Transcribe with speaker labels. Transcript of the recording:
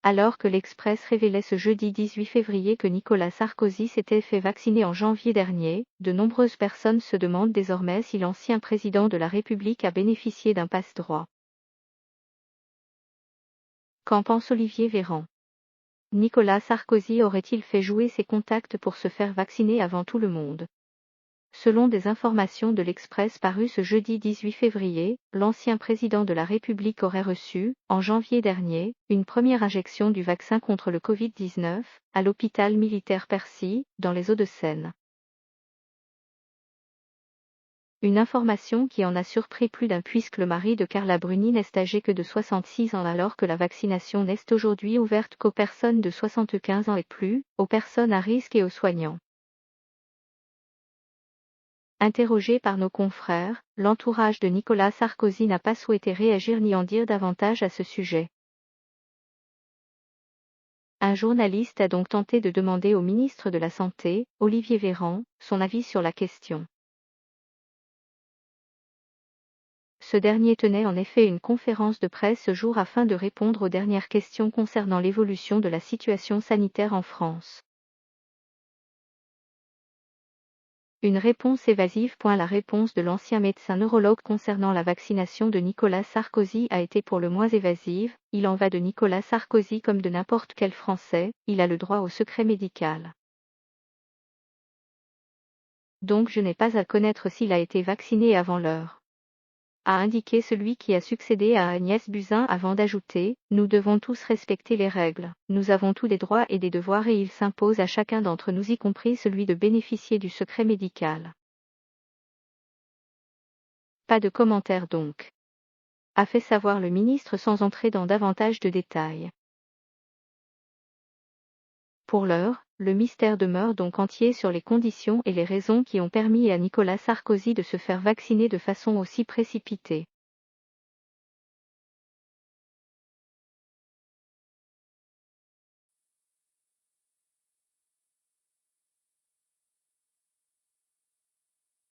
Speaker 1: Alors que l'Express révélait ce jeudi 18 février que Nicolas Sarkozy s'était fait vacciner en janvier dernier, de nombreuses personnes se demandent désormais si l'ancien président de la République a bénéficié d'un passe-droit. Qu'en pense Olivier Véran? Nicolas Sarkozy aurait-il fait jouer ses contacts pour se faire vacciner avant tout le monde? Selon des informations de l'Express parues ce jeudi 18 février, l'ancien président de la République aurait reçu, en janvier dernier, une première injection du vaccin contre le Covid-19, à l'hôpital militaire Percy, dans les Hauts-de-Seine. Une information qui en a surpris plus d'un puisque le mari de Carla Bruni n'est âgé que de 66 ans alors que la vaccination n'est aujourd'hui ouverte qu'aux personnes de 75 ans et plus, aux personnes à risque et aux soignants. Interrogé par nos confrères, l'entourage de Nicolas Sarkozy n'a pas souhaité réagir ni en dire davantage à ce sujet. Un journaliste a donc tenté de demander au ministre de la Santé, Olivier Véran, son avis sur la question. Ce dernier tenait en effet une conférence de presse ce jour afin de répondre aux dernières questions concernant l'évolution de la situation sanitaire en France. Une réponse évasive. La réponse de l'ancien médecin neurologue concernant la vaccination de Nicolas Sarkozy a été pour le moins évasive. Il en va de Nicolas Sarkozy comme de n'importe quel Français, il a le droit au secret médical. Donc je n'ai pas à connaître s'il a été vacciné avant l'heure, a indiqué celui qui a succédé à Agnès Buzyn avant d'ajouter « Nous devons tous respecter les règles, nous avons tous des droits et des devoirs et il s'impose à chacun d'entre nous y compris celui de bénéficier du secret médical. » Pas de commentaire donc, a fait savoir le ministre sans entrer dans davantage de détails. Pour l'heure, le mystère demeure donc entier sur les conditions et les raisons qui ont permis à Nicolas Sarkozy de se faire vacciner de façon aussi précipitée.